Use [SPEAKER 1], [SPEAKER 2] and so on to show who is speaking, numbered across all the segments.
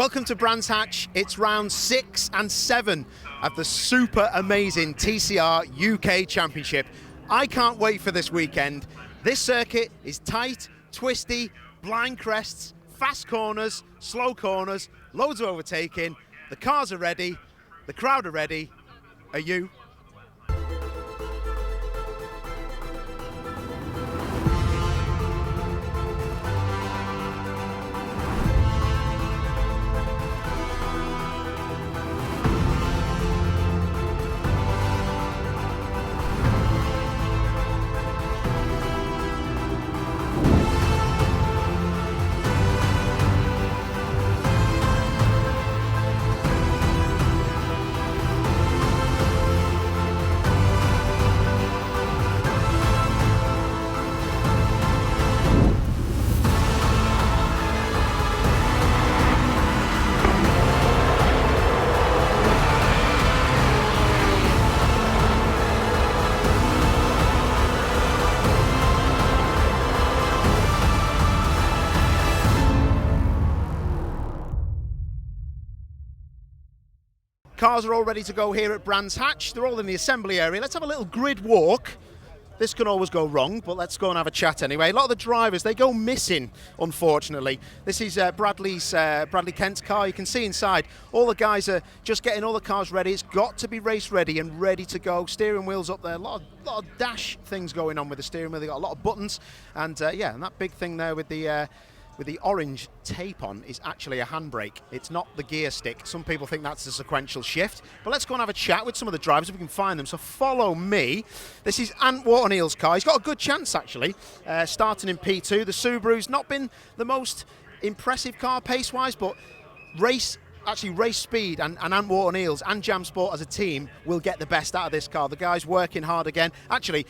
[SPEAKER 1] Welcome to Brands Hatch. It's round 6 and 7 of the super amazing TCR UK Championship. I can't wait for this weekend. This circuit is tight, twisty, blind crests, fast corners, slow corners, loads of overtaking. The cars are ready, the crowd are ready. Are you? Cars are all ready to go here at Brands Hatch. They're all in the assembly area. Let's have a little grid walk. This can always go wrong, but let's go and have a chat anyway. A lot of the drivers, they go missing, unfortunately. This is Bradley Kent's car. You can see inside, all the guys are just getting all the cars ready. It's got to be race ready and ready to go. Steering wheel's up there. A lot of dash things going on with the steering wheel. They've got a lot of buttons. And yeah, and that big thing there with the orange tape on is actually a handbrake. It's not the gear stick. Some people think that's a sequential shift. But let's go and have a chat with some of the drivers if we can find them. So follow me. This is Ant Waterneal's car. He's got a good chance, actually, starting in P2. The Subaru's not been the most impressive car pace-wise, but race speed and Ant Waterneal's and Jam Sport as a team will get the best out of this car. The guy's working hard again. Actually,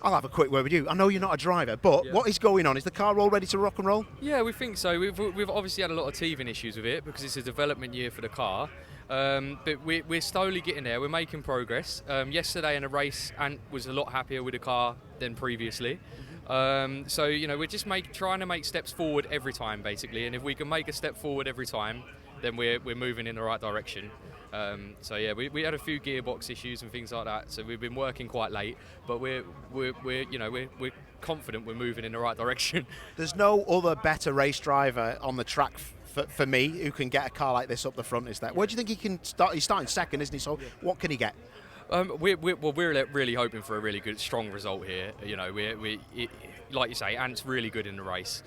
[SPEAKER 1] I'll have a quick word with you. I know you're not a driver, but What is going on? Is the car all ready to rock and roll?
[SPEAKER 2] Yeah, we think so. We've obviously had a lot of teething issues with it because it's a development year for the car. But we're slowly getting there. We're making progress. Yesterday in a race, Ant was a lot happier with the car than previously. So, you know, we're just trying to make steps forward every time, basically. And if we can make a step forward every time, then we're moving in the right direction. So yeah, we had a few gearbox issues and things like that. So we've been working quite late, but we're confident we're moving in the right direction.
[SPEAKER 1] There's no other better race driver on the track for me who can get a car like this up the front, is there? Where do you think he can start? He's starting second, isn't he? So what can he get?
[SPEAKER 2] We're really hoping for a really good, strong result here. You know, like you say, Ant's really good in the race.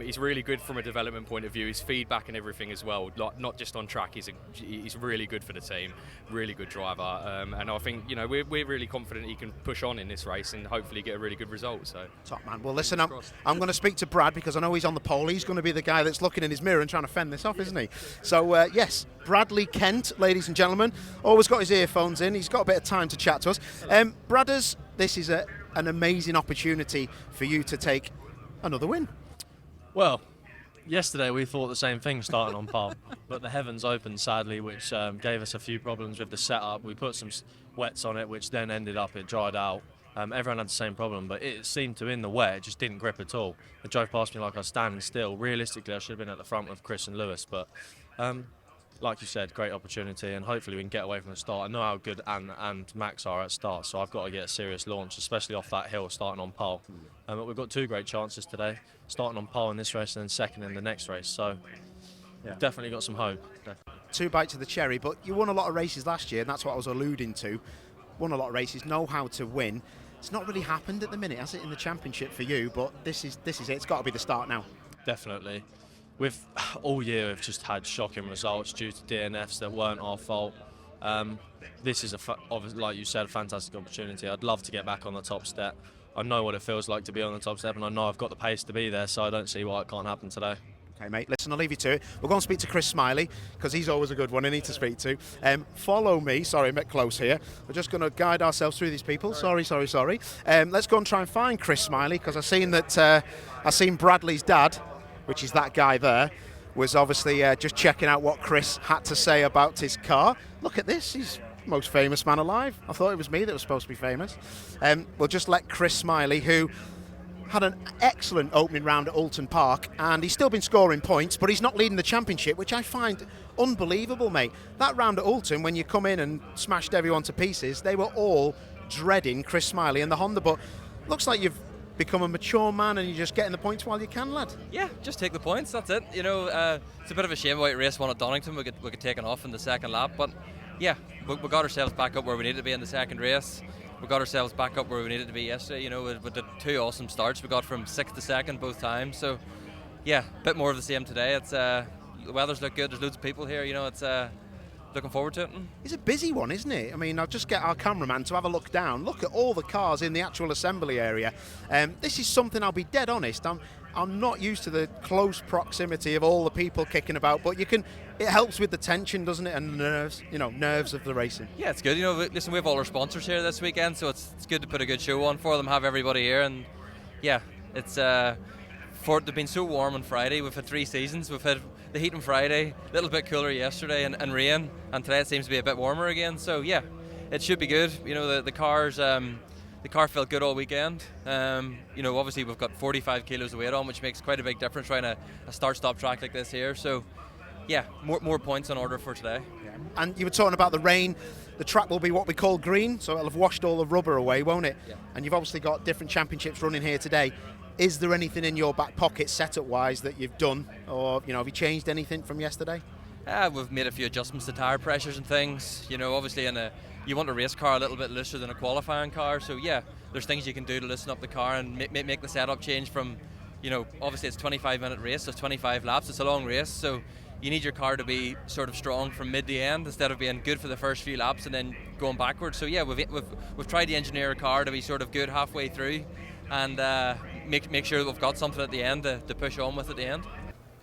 [SPEAKER 2] He's really good from a development point of view. His feedback and everything as well, not just on track. He's really good for the team. Really good driver. And I think, you know, we're really confident he can push on in this race and hopefully get a really good result. So
[SPEAKER 1] top man. Well, listen, I'm going to speak to Brad because I know he's on the pole. He's going to be the guy that's looking in his mirror and trying to fend this off, isn't he? So yes, Bradley Kent, ladies and gentlemen, always got his earphones in. He's got a bit of time to chat to us. Bradders, this is an amazing opportunity for you to take another win.
[SPEAKER 3] Well, yesterday we thought the same thing starting on pole, but the heavens opened sadly, which gave us a few problems with the setup. We put some wets on it, which then ended up it dried out. Everyone had the same problem, but it seemed to, in the wet, it just didn't grip at all. It drove past me like I was standing still. Realistically, I should have been at the front with Chris and Lewis, but like you said, great opportunity, and hopefully we can get away from the start. I know how good Anne and Max are at start, so I've got to get a serious launch, especially off that hill, starting on pole. But we've got two great chances today, starting on pole in this race and then second in the next race, so we've definitely got some hope.
[SPEAKER 1] Two bites of the cherry, but you won a lot of races last year, and that's what I was alluding to. Won a lot of races, know how to win. It's not really happened at the minute, has it, in the championship for you? But this is it. It's got to be the start now.
[SPEAKER 3] Definitely. All year we've just had shocking results due to DNFs that weren't our fault. This is, like you said, a fantastic opportunity. I'd love to get back on the top step. I know what it feels like to be on the top step, and I know I've got the pace to be there, so I don't see why it can't happen today.
[SPEAKER 1] Okay, mate, listen, I'll leave you to it. We'll go and speak to Chris Smiley, because he's always a good one I need to speak to. Follow me. Sorry, I'm a bit close here. We're just going to guide ourselves through these people. Sorry. Let's go and try and find Chris Smiley, because I've seen Bradley's dad, which is that guy there, was obviously just checking out what Chris had to say about his car. Look at this, he's the most famous man alive. I thought it was me that was supposed to be famous. We'll just let Chris Smiley, who had an excellent opening round at Oulton Park, and he's still been scoring points, but he's not leading the championship, which I find unbelievable, mate. That round at Oulton, when you come in and smashed everyone to pieces, they were all dreading Chris Smiley and the Honda, but looks like you've become a mature man and you're just getting the points while you can, lad.
[SPEAKER 4] Yeah, just take the points, that's it. You know, it's a bit of a shame about race one at Donington. We get taken off in the second lap, but yeah, we got ourselves back up where we needed to be in the second race. We got ourselves back up where we needed to be yesterday. You know, with the two awesome starts, we got from 6th to 2nd both times. So, yeah, a bit more of the same today. It's the weather's look good. There's loads of people here. You know, it's looking forward to it.
[SPEAKER 1] It's a busy one, isn't it? I mean, I'll just get our cameraman to have a look down. Look at all the cars in the actual assembly area. This is something, I'll be dead honest, I'm not used to the close proximity of all the people kicking about, but it helps with the tension, doesn't it, and nerves of the racing.
[SPEAKER 4] Yeah, it's good. You know, listen, we have all our sponsors here this weekend, so it's good to put a good show on for them, have everybody here, and yeah, it's they've been so warm on Friday. We've had 3 seasons. We've had the heat on Friday, a little bit cooler yesterday, and rain, and today it seems to be a bit warmer again. So yeah, it should be good. You know, the cars. The car felt good all weekend. You know, obviously we've got 45 kilos of weight on, which makes quite a big difference running a start-stop track like this here. So, yeah, more points in order for today.
[SPEAKER 1] Yeah. And you were talking about the rain. The track will be what we call green, so it'll have washed all the rubber away, won't it? Yeah. And you've obviously got different championships running here today. Is there anything in your back pocket setup-wise that you've done, or have you changed anything from yesterday?
[SPEAKER 4] We've made a few adjustments to tyre pressures and things. You know, obviously you want a race car a little bit looser than a qualifying car, so yeah, there's things you can do to loosen up the car and make the setup change from, obviously it's a 25-minute race, so it's 25 laps, it's a long race, so you need your car to be sort of strong from mid to end instead of being good for the first few laps and then going backwards. So yeah, we've tried to engineer a car to be sort of good halfway through and make sure that we've got something at the end to push on with at the end.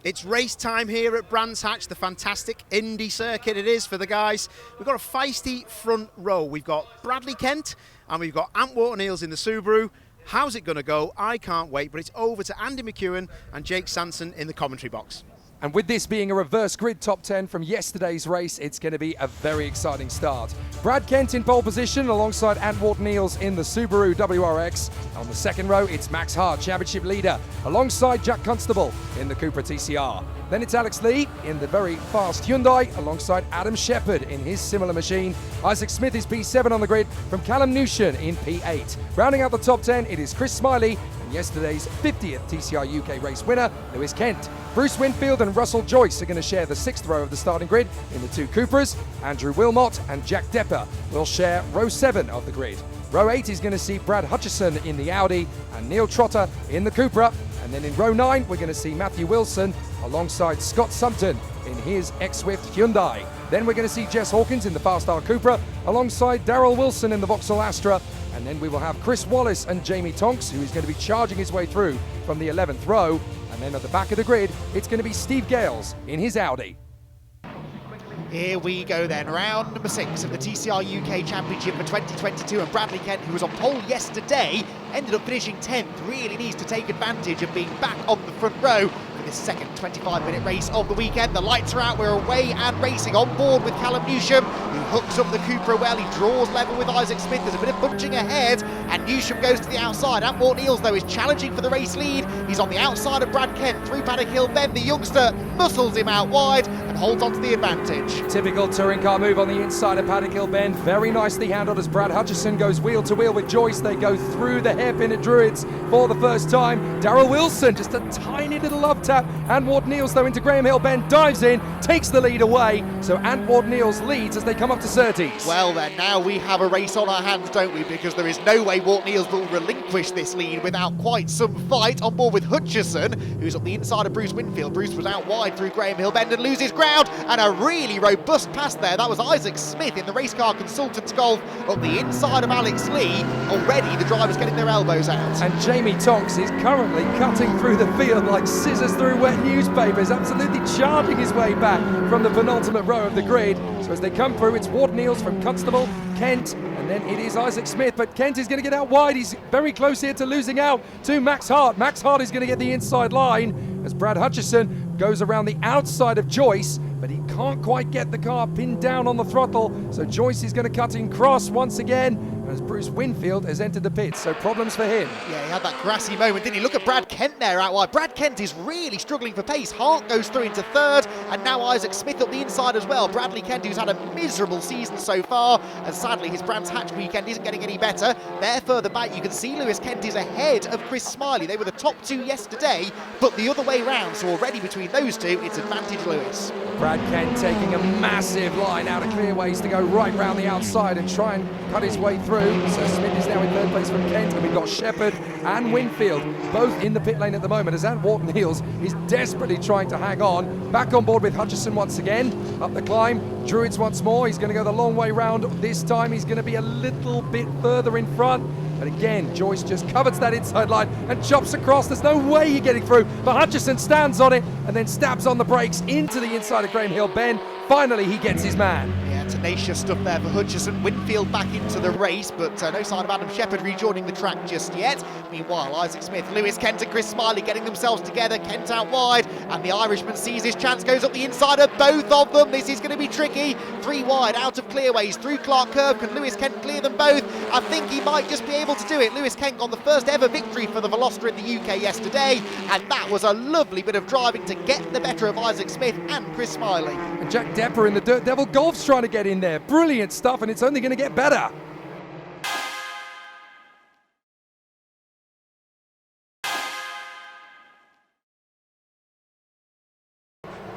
[SPEAKER 1] It's race time here at Brands Hatch, the fantastic Indy circuit it is for the guys. We've got a feisty front row. We've got Bradley Kent and we've got Ant Wharton-Eales in the Subaru. How's it going to go? I can't wait, but it's over to Andy McEwen and Jake Sanson in the commentary box.
[SPEAKER 5] And with this being a reverse grid top 10 from yesterday's race, it's going to be a very exciting start. Brad Kent in pole position alongside Ant Wharton-Eales in the Subaru WRX. On the second row, it's Max Hart, championship leader, alongside Jack Constable in the Cupra TCR. Then it's Alex Lee in the very fast Hyundai alongside Adam Shepherd in his similar machine. Isaac Smith is P7 on the grid from Callum Newshan in P8. Rounding out the top 10, it is Chris Smiley and yesterday's 50th TCR UK race winner, Lewis Kent. Bruce Winfield and Russell Joyce are going to share the 6th row of the starting grid in the 2 Cupras. Andrew Wilmot and Jack Depper will share row 7 of the grid. Row 8 is going to see Brad Hutchison in the Audi and Neil Trotter in the Cupra. And then in row 9, we're going to see Matthew Wilson alongside Scott Sumpton in his X-Swift Hyundai. Then we're going to see Jess Hawkins in the Fast R Cupra alongside Darrell Wilson in the Vauxhall Astra. And then we will have Chris Wallace and Jamie Tonks, who is going to be charging his way through from the 11th row. And then at the back of the grid, it's going to be Steve Gales in his Audi.
[SPEAKER 6] Here we go then, round number 6 of the TCR UK Championship for 2022, and Bradley Kent, who was on pole yesterday, ended up finishing 10th, really needs to take advantage of being back on the front row for this second 25-minute race of the weekend. The lights are out, we're away and racing on board with Callum Newsham, who hooks up the Cupra well, he draws level with Isaac Smith, there's a bit of bunching ahead, and Newsham goes to the outside. Ant Wharton-Eales, though, is challenging for the race lead. He's on the outside of Brad Kent through Paddock Hill Bend. The youngster muscles him out wide and holds on to the advantage.
[SPEAKER 5] Typical touring car move on the inside of Paddock Hill Bend. Very nicely handled as Brad Hutchison goes wheel to wheel with Joyce. They go through the hairpin at Druids for the first time. Darrell Wilson, just a tiny little love tap. Ant Wharton-Eales, though, into Graham Hill Bend, dives in, takes the lead away. So Ant Wharton-Eales leads as they come up to Surtees.
[SPEAKER 6] Well then, now we have a race on our hands, don't we? Because there is no way Wharton-Eales will relinquish this lead without quite some fight. On board with Hutchison, who's on the inside of Bruce Winfield. Bruce was out wide through Graham Hill Bend and loses ground, and a really robust pass there. That was Isaac Smith in the race car consultant's Golf up the inside of Alex Lee. Already the drivers getting their elbows out.
[SPEAKER 5] And Jamie Tonks is currently cutting through the field like scissors through wet newspapers, absolutely charging his way back from the penultimate row of the grid. So as they come through, it's Wharton-Eales from Constable, Kent, and then it is Isaac Smith, but Kent is going to get out wide. He's very close here to losing out to Max Hart. Max Hart is going to get the inside line as Brad Hutchison goes around the outside of Joyce, but he can't quite get the car pinned down on the throttle, so Joyce is going to cut in cross once again, as Bruce Winfield has entered the pits, so problems for him.
[SPEAKER 6] Yeah, he had that grassy moment, didn't he? Look at Brad Kent there out wide. Brad Kent is really struggling for pace. Hart goes through into third, and now Isaac Smith up the inside as well. Bradley Kent, who's had a miserable season so far, and sadly his Brands Hatch weekend isn't getting any better. There further back, you can see Lewis Kent is ahead of Chris Smiley. They were the top two yesterday, but the other way round, so already between those two, it's advantage Lewis.
[SPEAKER 5] Brad Kent taking a massive line out of clearways to go right round the outside and try and cut his way through. So Smith is now in third place from Kent, and we've got Shepherd and Winfield both in the pit lane at the moment as Ant Wharton-Heels is desperately trying to hang on. Back on board with Hutchison once again, up the climb. Druids once more, he's going to go the long way round. This time he's going to be a little bit further in front. But again, Joyce just covers that inside line and chops across. There's no way you're getting through, but Hutchison stands on it and then stabs on the brakes into the inside of Graham Hill Bend. Finally, he gets his man.
[SPEAKER 6] Yeah, tenacious stuff there for Hutchison. Winfield back into the race, but no sign of Adam Shepherd rejoining the track just yet. Meanwhile, Isaac Smith, Lewis Kent and Chris Smiley getting themselves together. Kent out wide, and the Irishman sees his chance, goes up the inside of both of them. This is going to be tricky. 3 wide, out of clearways, through Clark Curve. Can Lewis Kent clear them both? I think he might just be able to do it. Lewis Kent got the first ever victory for the Veloster in the UK yesterday, and that was a lovely bit of driving to get the better of Isaac Smith and Chris Smiley.
[SPEAKER 5] And Jack Depper in the Dirt Devil Golf's trying to get in there. Brilliant stuff, and it's only going to get better.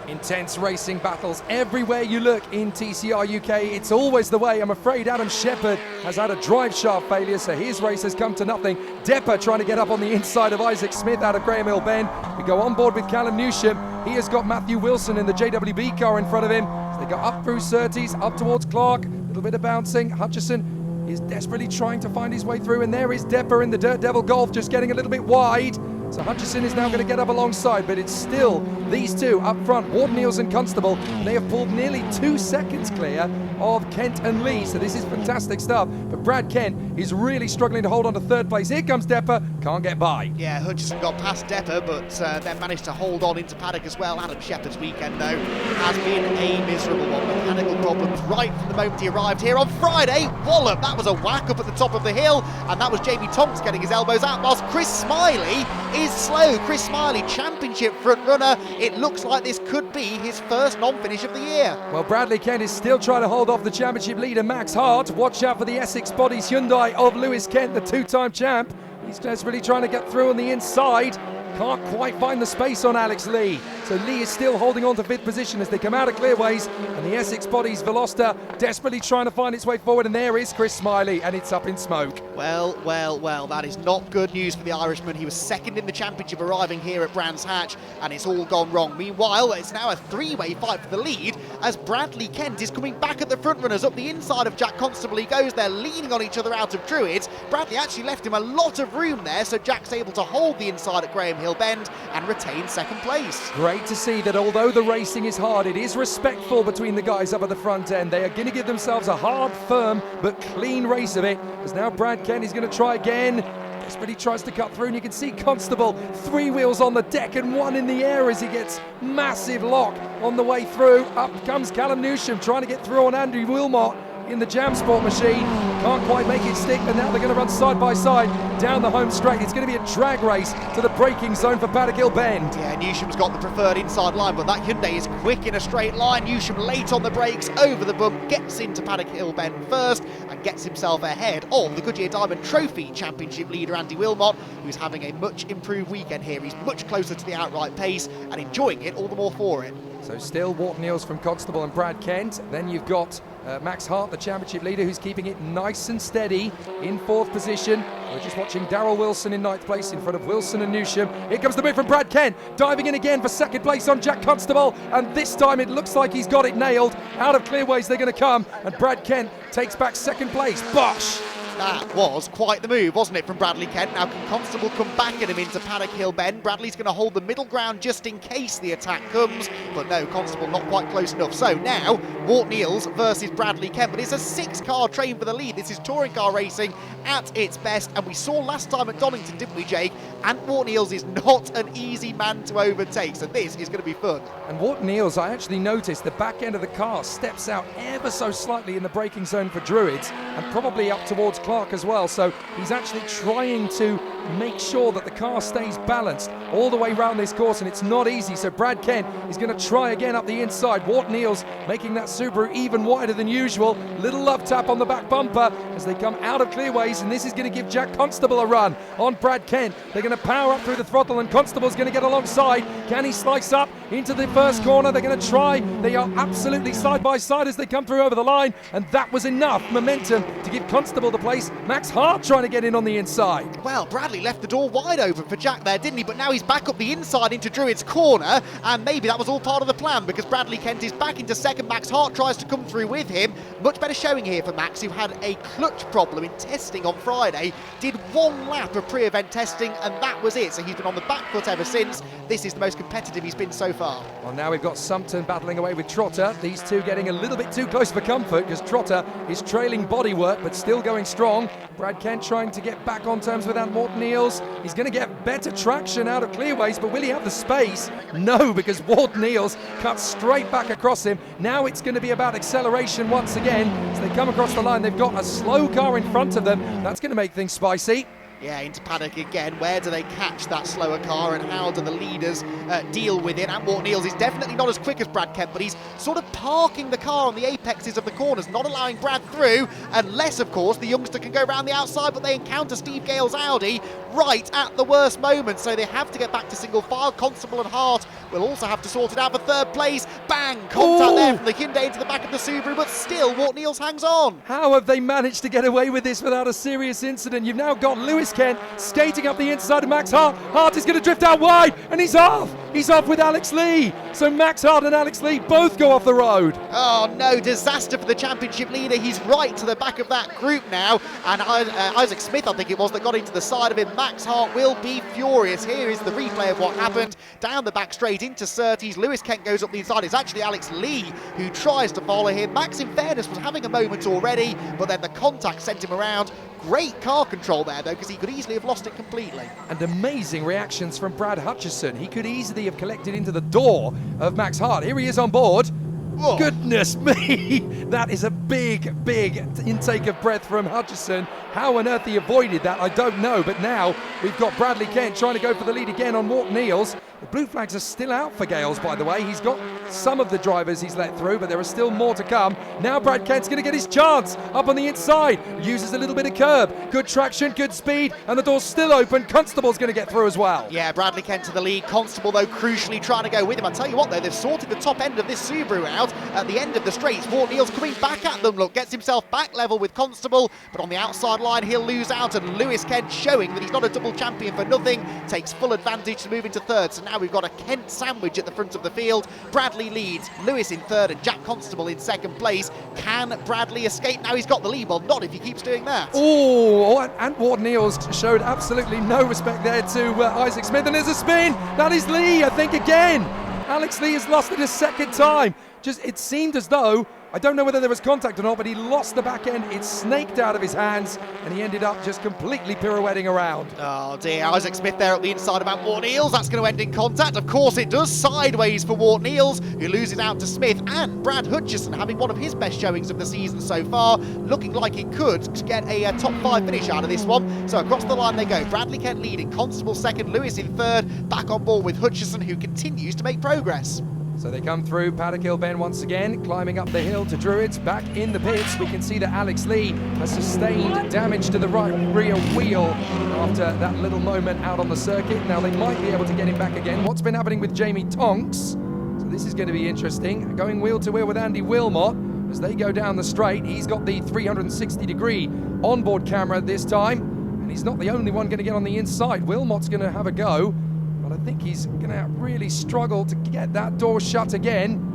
[SPEAKER 5] Intense racing battles everywhere you look in TCR UK. It's always the way. I'm afraid Adam Shepherd has had a drive shaft failure, so his race has come to nothing. Depper trying to get up on the inside of Isaac Smith out of Graham Hill Bend. We go on board with Callum Newsham. He has got Matthew Wilson in the JWB car in front of him. So they go up through Surtees, up towards Clark. A little bit of bouncing. Hutchison is desperately trying to find his way through, and there is Depper in the Dirt Devil Golf just getting a little bit wide. So Hutchison is now going to get up alongside, but it's still these two up front, Wharton-Heels and Constable, and they have pulled nearly 2 seconds clear of Kent and Lee, so this is fantastic stuff. But Brad Kent is really struggling to hold on to third place. Here comes Depper, can't get by.
[SPEAKER 6] Yeah, Hutchison got past Depper, but then managed to hold on into paddock as well. Adam Shepherd's weekend, though, has been a miserable one. Mechanical problems right from the moment he arrived here on Friday. Wallop, that was a whack up at the top of the hill, and that was Jamie Tonks getting his elbows out, whilst Chris Smiley is slow. Chris Smiley, championship front runner. It looks like this could be his first non-finish of the year.
[SPEAKER 5] Well, Bradley Kent is still trying to hold off the championship leader, Max Hart. Watch out for the Essex Bodies Hyundai of Lewis Kent, the two-time champ. He's desperately trying to get through on the inside. Can't quite find the space on Alex Lee. So Lee is still holding on to fifth position as they come out of clearways, and the Essex Bodies Veloster desperately trying to find its way forward, and there is Chris Smiley, and it's up in smoke.
[SPEAKER 6] Well, that is not good news for the Irishman. He was second in the championship arriving here at Brands Hatch, and it's all gone wrong. Meanwhile, it's now a three-way fight for the lead as Bradley Kent is coming back at the front runners up the inside of Jack Constable. He goes there leaning on each other out of Druids. Bradley actually left him a lot of room there, so Jack's able to hold the inside at Graham Hill Bend and retain second place.
[SPEAKER 5] Great to see that although the racing is hard, it is respectful between the guys up at the front end. They are going to give themselves a hard, firm, but clean race of it. As now Brad Kent is going to try again. Desperately tries to cut through, and you can see Constable, 3 wheels on the deck and 1 in the air as he gets massive lock on the way through. Up comes Callum Newsham trying to get through on Andrew Wilmot in the Jam Sport machine. Can't quite make it stick, and now they're going to run side by side down the home straight. It's going to be a drag race to the braking zone for Paddock Hill Bend.
[SPEAKER 6] Yeah, Newsham's got the preferred inside line, but that Hyundai is quick in a straight line. Newsham late on the brakes, over the bump, gets into Paddock Hill Bend first and gets himself ahead of the Goodyear Diamond Trophy Championship leader Andy Wilmot, who's having a much improved weekend here. He's much closer to the outright pace and enjoying it all the more for it.
[SPEAKER 5] So still Wharton-Heels from Constable and Brad Kent. Then you've got Max Hart, the championship leader, who's keeping it nice and steady in 4th position. We're just watching Darryl Wilson in 9th place in front of Wilson and Newsham. Here comes the move from Brad Kent, diving in again for 2nd place on Jack Constable, and this time it looks like he's got it nailed. Out of clearways they're going to come, and Brad Kent takes back 2nd place. Bosh!
[SPEAKER 6] That was quite the move, wasn't it, from Bradley Kent? Now can Constable come back at him into Paddock Hill Bend? Bradley's going to hold the middle ground just in case the attack comes, but no, Constable not quite close enough. So now, Wharton-Heels versus Bradley Kent, but it's a 6-car train for the lead. This is touring car racing at its best, and we saw last time at Donington, didn't we, Jake? And Wharton-Heels is not an easy man to overtake, so this is going to be fun.
[SPEAKER 5] And Wharton-Heels, I actually noticed the back end of the car steps out ever so slightly in the braking zone for Druids, and probably up towards Clark as well, so he's actually trying to make sure that the car stays balanced all the way around this course, and it's not easy. So Brad Kent is going to try again up the inside. Wart Neals making that Subaru even wider than usual. Little love tap on the back bumper as they come out of clearways, and this is going to give Jack Constable a run on Brad Kent. They're going to power up through the throttle, and Constable's going to get alongside. Can he slice up into the first corner? They're going to try. They are absolutely side by side as they come through over the line, and that was enough momentum to give Constable the place. Max Hart trying to get in on the inside.
[SPEAKER 6] Well, Bradley left the door wide open for Jack there, didn't he? But now he's back up the inside into Druid's corner, and maybe that was all part of the plan, because Bradley Kent is back into second. Max Hart tries to come through with him. Much better showing here for Max, who had a clutch problem in testing on Friday. Did one lap of pre-event testing, and that was it. So he's been on the back foot ever since. This is the most competitive he's been so far.
[SPEAKER 5] Well, now we've got Sumpton battling away with Trotter. These two getting a little bit too close for comfort, because Trotter is trailing bodywork but still going strong. Brad Kent trying to get back on terms with Wart Neals. He's going to get better traction out of clearways, but will he have the space? No, because Wart Neals cuts straight back across him. Now it's going to be about acceleration once again. As they come across the line, they've got a slow car in front of them. That's going to make things spicy.
[SPEAKER 6] Yeah, into paddock again. Where do they catch that slower car, and how do the leaders deal with it? And Wart Neals is definitely not as quick as Brad Kent, but he's sort of parking the car on the apexes of the corners, not allowing Brad through, unless, of course, the youngster can go around the outside, but they encounter Steve Gale's Audi right at the worst moment, so they have to get back to single file. Constable and Hart will also have to sort it out for third place. Bang! Contact there from the Hyundai into the back of the Subaru, but still Wart Neals hangs on.
[SPEAKER 5] How have they managed to get away with this without a serious incident? You've now got Lewis Kent skating up the inside of Max Hart. Hart is going to drift out wide, and he's off. He's off with Alex Lee. So Max Hart and Alex Lee both go off the road.
[SPEAKER 6] Oh no, disaster for the championship leader. He's right to the back of that group now, and Isaac Smith, I think it was, that got into the side of him. Max Hart will be furious. Here is the replay of what happened. Down the back straight into Surtees. Lewis Kent goes up the inside. It's actually Alex Lee who tries to follow him. Max, in fairness, was having a moment already, but then the contact sent him around. Great car control there, though, because he could easily have lost it completely.
[SPEAKER 5] And amazing reactions from Brad Hutchison. He could easily have collected into the door of Max Hart. Here he is on board. Whoa. Goodness me, that is a big intake of breath from Hutchison. How on earth he avoided that, I don't know. But now we've got Bradley Kent trying to go for the lead again on Wart Neals. The blue flags are still out for Gales, by the way. He's got some of the drivers he's let through, but there are still more to come. Now Brad Kent's going to get his chance up on the inside. Uses a little bit of curb. Good traction, good speed, and the door's still open. Constable's going to get through as well.
[SPEAKER 6] Yeah, Bradley Kent to the lead. Constable, though, crucially trying to go with him. I tell you what, though, they've sorted the top end of this Subaru out at the end of the straights. Wart Neals coming back at them. Look, gets himself back level with Constable, but on the outside line, he'll lose out, and Lewis Kent, showing that he's not a double champion for nothing, takes full advantage to move into third. So now we've got a Kent sandwich at the front of the field. Bradley leads, Lewis in third, and Jack Constable in second place. Can Bradley escape? Now he's got the lead. Well, not if he keeps doing that.
[SPEAKER 5] Oh, and Wart Neals showed absolutely no respect there to Isaac Smith, and there's a spin. That is Lee, I think, again. Alex Lee has lost it a second time. Just, it seemed as though, I don't know whether there was contact or not, but he lost the back end. It snaked out of his hands, and he ended up just completely pirouetting around.
[SPEAKER 6] Oh dear, Isaac Smith there at the inside of Wart Neals. That's going to end in contact. Of course it does. Sideways for Wart Neals, who loses out to Smith, and Brad Hutchison having one of his best showings of the season so far, looking like he could get a top 5 finish out of this one. So across the line they go. Bradley Kent leading, Constable second, Lewis in third, back on board with Hutchison, who continues to make progress.
[SPEAKER 5] So they come through Paddock Hill Bend once again, climbing up the hill to Druids, back in the pits. We can see that Alex Lee has sustained damage to the right rear wheel after that little moment out on the circuit. Now they might be able to get him back again. What's been happening with Jamie Tonks? So this is going to be interesting. Going wheel to wheel with Andy Wilmot as they go down the straight. He's got the 360-degree onboard camera this time, and he's not the only one going to get on the inside. Wilmot's going to have a go. I think he's going to really struggle to get that door shut again,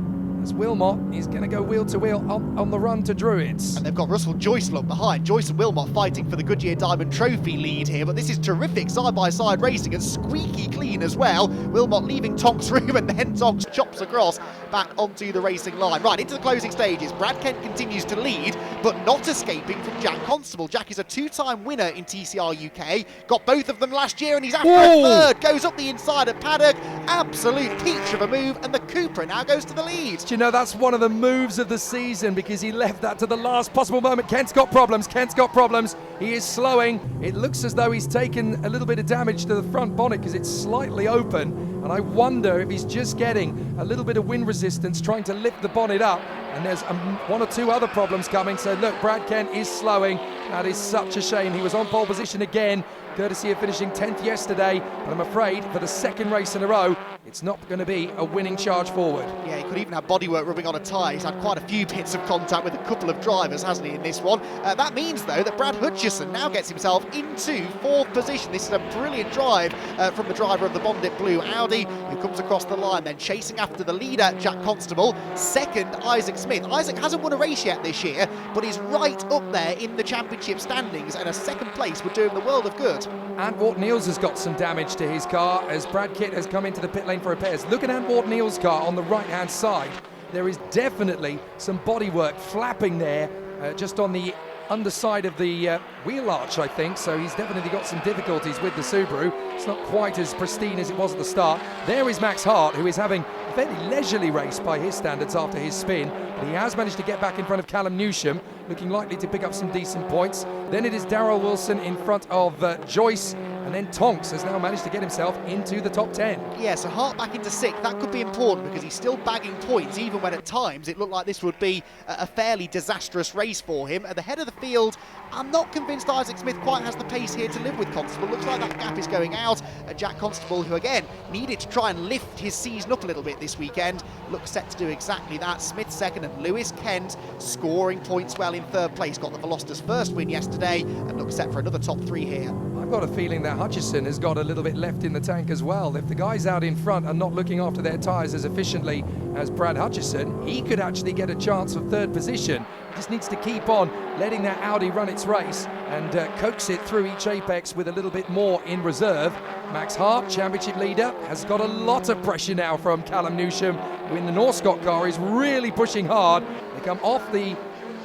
[SPEAKER 5] as Wilmot is going to go wheel to wheel on the run to Druids.
[SPEAKER 6] And they've got Russell Joyce look behind. Joyce and Wilmot fighting for the Goodyear Diamond Trophy lead here, but this is terrific side-by-side racing and squeaky clean as well. Wilmot leaving Tonks room, and then Tonks chops across back onto the racing line. Right, into the closing stages. Brad Kent continues to lead, but not escaping from Jack Constable. Jack is a 2-time winner in TCR UK, got both of them last year, and he's after a third. Goes up the inside of Paddock, absolute peach of a move, and the Cupra now goes to the lead.
[SPEAKER 5] you know, that's one of the moves of the season because he left that to the last possible moment. Kent's got problems. He is slowing. It looks as though he's taken a little bit of damage to the front bonnet because it's slightly open. And I wonder if he's just getting a little bit of wind resistance trying to lift the bonnet up. And there's one or two other problems coming. So look, Brad Kent is slowing. That is such a shame. He was on pole position again, courtesy of finishing 10th yesterday. But I'm afraid for the second race in a row, it's not going to be a winning charge forward.
[SPEAKER 6] Yeah, he could even have bodywork rubbing on a tyre. He's had quite a few bits of contact with a couple of drivers, hasn't he, in this one? That means, though, that Brad Hutchison now gets himself into 4th position. This is a brilliant drive from the driver of the Bondit Blue Audi, who comes across the line, then chasing after the leader, Jack Constable. Second, Isaac Smith. Isaac hasn't won a race yet this year, but he's right up there in the championship standings, and a second place would do him the world of good.
[SPEAKER 5] Antwort Niels has got some damage to his car as Brad Kitt has come into the pit lane for repairs. Look at Antwort Niels' car on the right-hand side. There is definitely some bodywork flapping there, just on the underside of the wheel arch, I think, so he's definitely got some difficulties with the Subaru. It's not quite as pristine as it was at the start. There is Max Hart, who is having a fairly leisurely race by his standards after his spin, but he has managed to get back in front of Callum Newsham, looking likely to pick up some decent points. Then it is Darrell Wilson in front of Joyce, and then Tonks has now managed to get himself into the top 10.
[SPEAKER 6] Yeah, so Hart back into 6th, that could be important because he's still bagging points, even when at times it looked like this would be a fairly disastrous race for him. At the head of the field, I'm not convinced Isaac Smith quite has the pace here to live with Constable. Looks like that gap is going out. Jack Constable, who again needed to try and lift his season up a little bit this weekend, looks set to do exactly that. Smith second and Lewis Kent scoring points well in 3rd place. Got the Velocitas first win yesterday and looks set for another top 3 here.
[SPEAKER 5] I've got a feeling that Hutchison has got a little bit left in the tank as well. If the guys out in front are not looking after their tyres as efficiently as Brad Hutchison, he could actually get a chance for 3rd position. Just needs to keep on letting that Audi run its race and coax it through each apex with a little bit more in reserve. Max Hart, championship leader, has got a lot of pressure now from Callum Newsham, who in the Norscott car is really pushing hard. They come off the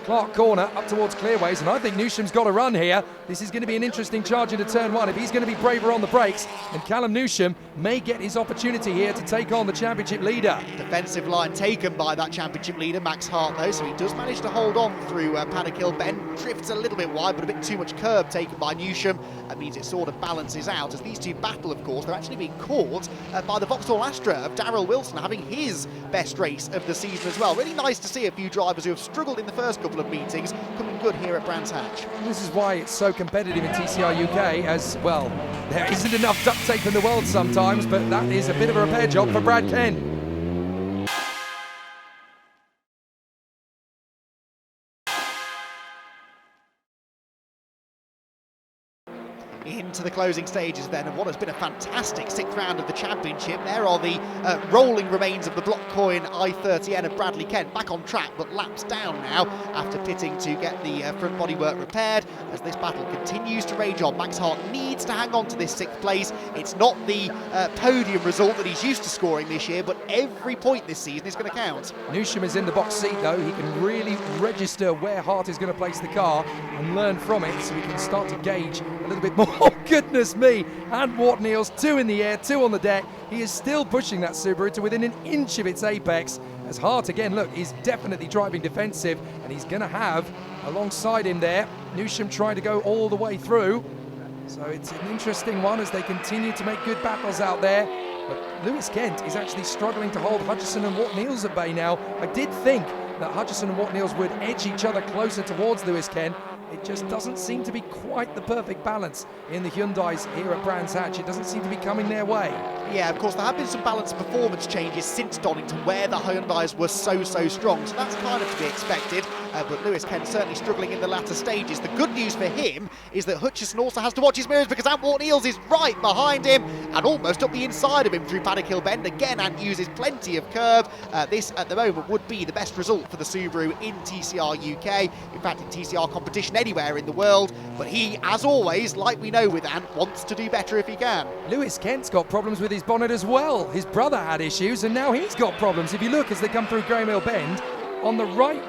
[SPEAKER 5] Clark corner up towards Clearways, and I think Newsham's got a run here. This is going to be an interesting charge into turn 1. If he's going to be braver on the brakes, then Callum Newsham may get his opportunity here to take on the championship leader.
[SPEAKER 6] Defensive line taken by that championship leader, Max Hart, though, so he does manage to hold on through Paddock Hill Bend. Drifts a little bit wide, but a bit too much curb taken by Newsham. That means it sort of balances out. As these two battle, of course, they're actually being caught by the Vauxhall Astra of Darrell Wilson, having his best race of the season as well. Really nice to see a few drivers who have struggled in the first couple of meetings coming good here at Brands Hatch.
[SPEAKER 5] This is why it's so competitive in TCR UK, as well. There isn't enough duct tape in the world sometimes, but that is a bit of a repair job for Brad Kent.
[SPEAKER 6] Into the closing stages then of what has been a fantastic 6th round of the championship. There are the rolling remains of the block coin i30N of Bradley Kent, back on track but laps down now after pitting to get the front bodywork repaired. As this battle continues to rage on, Max Hart needs to hang on to this 6th place. It's not the podium result that he's used to scoring this year, but every point this season is going to count.
[SPEAKER 5] Newsham is in the box seat though. He can really register where Hart is going to place the car and learn from it, so we can start to gauge a little bit more. Oh, goodness me, and Wart Niels, 2 in the air, 2 on the deck. He is still pushing that Subaru to within an inch of its apex. As Hart, again, look, is definitely driving defensive, and he's going to have, alongside him there, Newsham trying to go all the way through. So it's an interesting one as they continue to make good battles out there. But Lewis Kent is actually struggling to hold Hutchison and Wart Niels at bay now. I did think that Hutchison and Wart Niels would edge each other closer towards Lewis Kent. It just doesn't seem to be quite the perfect balance in the Hyundais here at Brands Hatch. It doesn't seem to be coming their way.
[SPEAKER 6] Yeah, of course, there have been some balance performance changes since Donington where the Hyundais were so strong, so that's kind of to be expected. But Lewis Kent certainly struggling in the latter stages. The good news for him is that Hutchison also has to watch his mirrors because Antwort Niels is right behind him and almost up the inside of him through Paddock Hill Bend. Again, Ant uses plenty of curb. This, at the moment, would be the best result for the Subaru in TCR UK. In fact, in TCR competition anywhere in the world. But he, as always, like we know with Ant, wants to do better if he can.
[SPEAKER 5] Lewis Kent's got problems with his bonnet as well. His brother had issues and now he's got problems. If you look as they come through Graham Hill Bend, on the right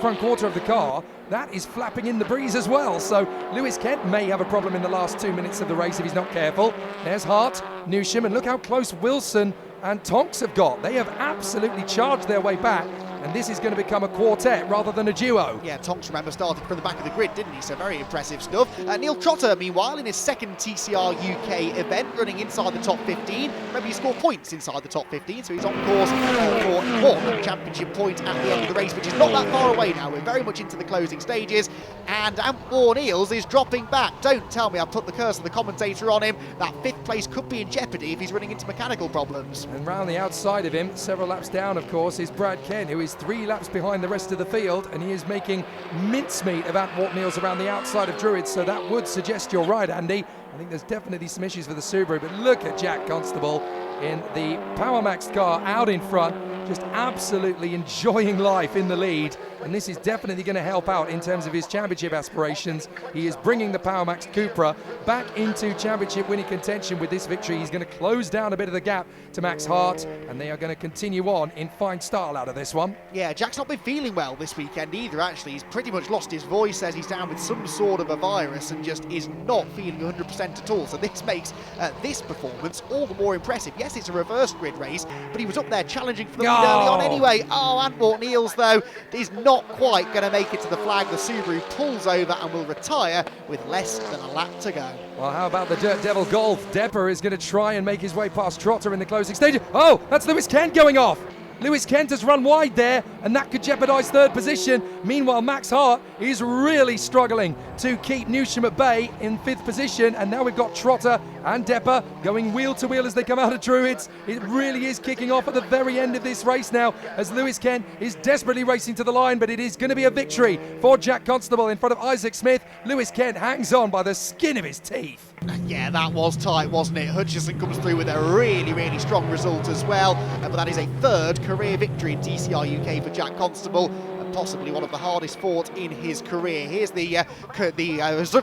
[SPEAKER 5] front quarter of the car, that is flapping in the breeze as well. So Lewis Kent may have a problem in the last 2 minutes of the race if he's not careful. There's Hart, Newsham, and look how close Wilson and Tonks have got. They have absolutely charged their way back, and this is going to become a quartet rather than a duo.
[SPEAKER 6] Yeah, Tonks, remember, started from the back of the grid, didn't he? So very impressive stuff. Neil Trotter, meanwhile, in his second TCR UK event, running inside the top 15. Remember, he scored points inside the top 15, so he's on course for one championship point at the end of the race, which is not that far away now. We're very much into the closing stages, and Antwon Eels is dropping back. Don't tell me I've put the curse of the commentator on him. That 5th place could be in jeopardy if he's running into mechanical problems.
[SPEAKER 5] And round the outside of him, several laps down, of course, is Brad Kent, who is 3 laps behind the rest of the field, and he is making mincemeat of Antwon Eels around the outside of Druids, so that would suggest you're right, Andy. I think there's definitely some issues for the Subaru, but look at Jack Constable in the Powermax car out in front, just absolutely enjoying life in the lead, and this is definitely going to help out in terms of his championship aspirations. He is bringing the Powermax Cupra back into championship winning contention with this victory. He's going to close down a bit of the gap to Max Hart, and they are going to continue on in fine style out of this one.
[SPEAKER 6] Yeah, Jack's not been feeling well this weekend either, actually. He's pretty much lost his voice, says he's down with some sort of a virus and just is not feeling 100% at all. So this makes this performance all the more impressive. Yes, it's a reverse grid race, but he was up there challenging for the lead early on anyway. Oh, Antwon Eels, though, is not quite going to make it to the flag. The Subaru pulls over and will retire with less than a lap to go.
[SPEAKER 5] Well, how about the Dirt Devil Golf? Depper is going to try and make his way past Trotter in the closing stage. Oh, that's Lewis Kent going off. Lewis Kent has run wide there, and that could jeopardise 3rd position. Meanwhile, Max Hart is really struggling to keep Newsham at bay in 5th position, and now we've got Trotter and Depper going wheel to wheel as they come out of Druids. It really is kicking off at the very end of this race now, as Lewis Kent is desperately racing to the line, but it is going to be a victory for Jack Constable in front of Isaac Smith. Lewis Kent hangs on by the skin of his teeth.
[SPEAKER 6] Yeah, that was tight, wasn't it? Hutchison comes through with a really, really strong result as well, but that is a 3rd career victory in TCR UK for Jack Constable, and possibly one of the hardest fought in his career. Here's the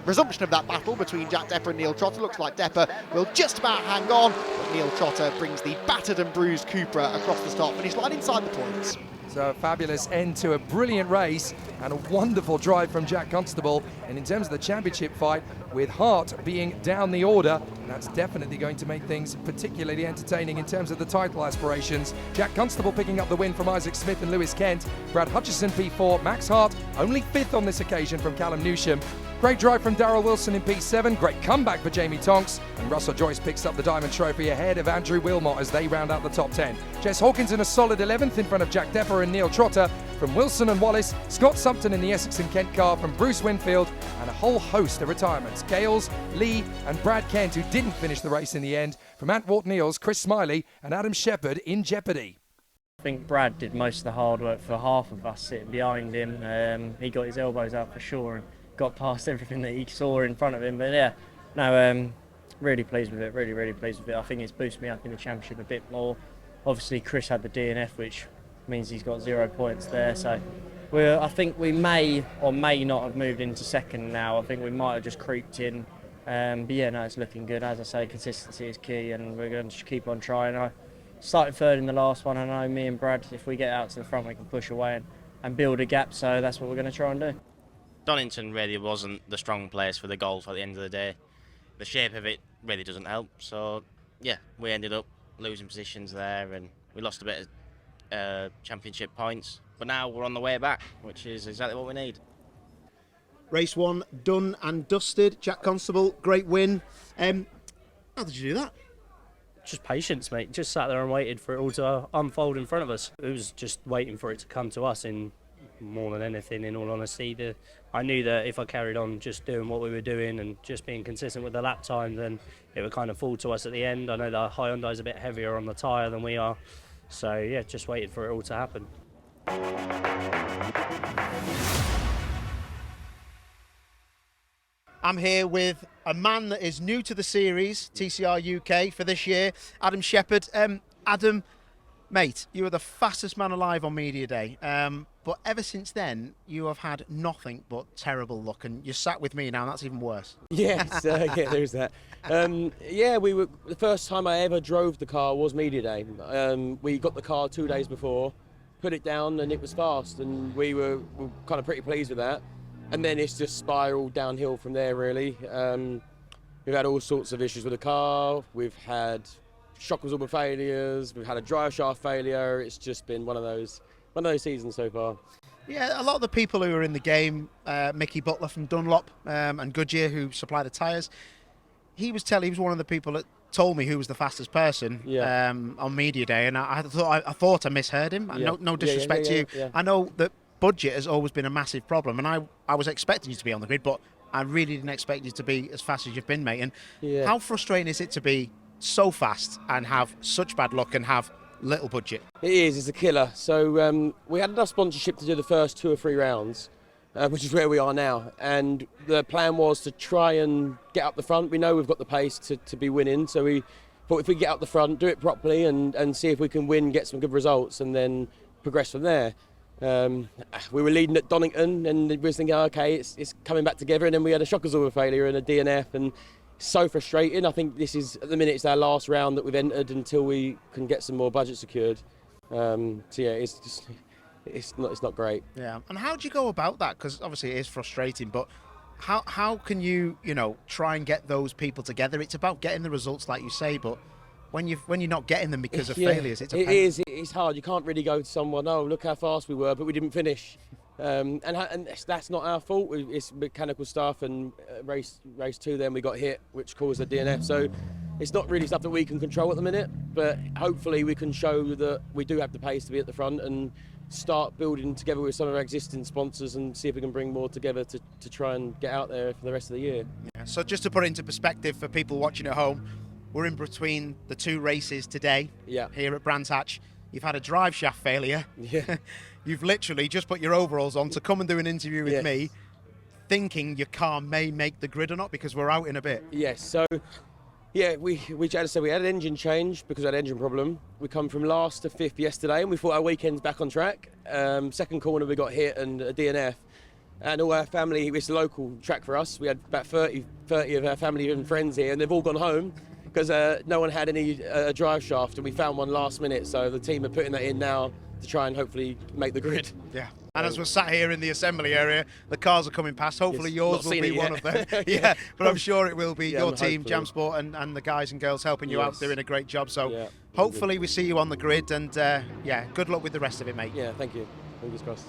[SPEAKER 6] resumption of that battle between Jack Depper and Neil Trotter. Looks like Depper will just about hang on, but Neil Trotter brings the battered and bruised Cupra across the start finish line inside the points.
[SPEAKER 5] So a fabulous end to a brilliant race and a wonderful drive from Jack Constable. And in terms of the championship fight, with Hart being down the order, that's definitely going to make things particularly entertaining in terms of the title aspirations. Jack Constable picking up the win from Isaac Smith and Lewis Kent. Brad Hutchison P4, Max Hart only 5th on this occasion from Callum Newsham. Great drive from Darrell Wilson in P7, great comeback for Jamie Tonks, and Russell Joyce picks up the Diamond Trophy ahead of Andrew Wilmot as they round out the top 10. Jess Hawkins in a solid 11th in front of Jack Depper and Neil Trotter. From Wilson and Wallace, Scott Sumpton in the Essex and Kent car from Bruce Winfield, and a whole host of retirements. Gales, Lee and Brad Kent, who didn't finish the race in the end. From Antwon Eels, Chris Smiley and Adam Shepherd in jeopardy.
[SPEAKER 7] I think Brad did most of the hard work for half of us sitting behind him. He got his elbows out for sure and got past everything that he saw in front of him. But yeah, no, really pleased with it, really pleased with it. I think it's boosted me up in the championship a bit more. Obviously Chris had the DNF, which means he's got 0 points there. So I think we may or may not have moved into 2nd now. I think we might have just creeped in. But yeah, no, it's looking good. As I say, consistency is key and we're going to just keep on trying. I started 3rd in the last one. I know me and Brad, if we get out to the front, we can push away and build a gap. So that's what we're going to try and do.
[SPEAKER 8] Donington really wasn't the strong place for the golf at the end of the day. The shape of it really doesn't help. So yeah, we ended up losing positions there and we lost a bit of championship points. But now we're on the way back, which is exactly what we need.
[SPEAKER 1] Race 1 done and dusted. Jack Constable, great win. How did you do that?
[SPEAKER 9] Just patience, mate. Just sat there and waited for it all to unfold in front of us. It was just waiting for it to come to us in more than anything, in all honesty. I knew that if I carried on just doing what we were doing and just being consistent with the lap time, then it would kind of fall to us at the end. I know that Hyundai's a bit heavier on the tyre than we are. So yeah, just waited for it all to happen.
[SPEAKER 1] I'm here with a man that is new to the series, TCR UK, for this year, Adam Shepherd. Adam, mate, you were the fastest man alive on Media Day, but ever since then, you have had nothing but terrible luck, and you're sat with me now, and that's even worse.
[SPEAKER 10] Yes, yeah, there's that. Yeah, the first time I ever drove the car was Media Day. We got the car 2 days before, put it down, and it was fast, and we were kind of pretty pleased with that. And then it's just spiraled downhill from there, really. We've had all sorts of issues with the car. We've had shock absorber failures, we've had a drive shaft failure. It's just been one of those seasons so far.
[SPEAKER 1] Yeah, a lot of the people who are in the game, Mickey Butler from Dunlop and Goodyear, who supply the tyres, he was one of the people that told me who was the fastest person on media day, and I thought I misheard him.
[SPEAKER 10] Yeah.
[SPEAKER 1] No disrespect to you.
[SPEAKER 10] Yeah.
[SPEAKER 1] I know that budget has always been a massive problem, and I was expecting you to be on the grid, but I really didn't expect you to be as fast as you've been, mate. And how frustrating is it to be so fast and have such bad luck and have little budget?
[SPEAKER 10] It is. It's a killer. So we had enough sponsorship to do the first 2 or 3 rounds, which is where we are now. And the plan was to try and get up the front. We know we've got the pace to be winning, so we thought if we get up the front, do it properly, and see if we can win, get some good results, and then progress from there. We were leading at Donington, and we were thinking, okay, it's coming back together, and then we had a shock absorber failure and a DNF, and so frustrating. I think this is, at the minute, it's our last round that we've entered until we can get some more budget secured. So yeah, it's not great.
[SPEAKER 1] Yeah. And how do you go about that? Because obviously it is frustrating, but how can you try and get those people together? It's about getting the results, like you say, but when you're not getting them because of failures, it's a pain.
[SPEAKER 10] It's hard. You can't really go to someone, oh, look how fast we were, but we didn't finish. And that's not our fault. It's mechanical stuff, and race 2 then we got hit, which caused a DNF. So it's not really stuff that we can control at the minute, but hopefully we can show that we do have the pace to be at the front and start building together with some of our existing sponsors and see if we can bring more together to try and get out there for the rest of the year.
[SPEAKER 1] Yeah. So just to put it into perspective for people watching at home, we're in between the 2 races today here at Brands Hatch. You've had a drive shaft failure.
[SPEAKER 10] Yeah.
[SPEAKER 1] You've literally just put your overalls on to come and do an interview with me, thinking your car may make the grid or not, because we're out in a bit.
[SPEAKER 10] Yes, so yeah, we had an engine change because we had an engine problem. We come from last to 5th yesterday, and we thought our weekend's back on track. Second corner we got hit and a DNF. And all our family, it's a local track for us. We had about 30 of our family and friends here, and they've all gone home because no one had any drive shaft, and we found one last minute. So the team are putting that in now to try and hopefully make the grid.
[SPEAKER 1] Yeah. And as we're sat here in the assembly area, the cars are coming past. Hopefully yours will be one of them. Yeah, but I'm sure it will be your team, Jam Sport, and the guys and girls helping you out, doing a great job. So hopefully we see you on the grid, and good luck with the rest of it, mate.
[SPEAKER 10] Yeah, thank you. Fingers crossed.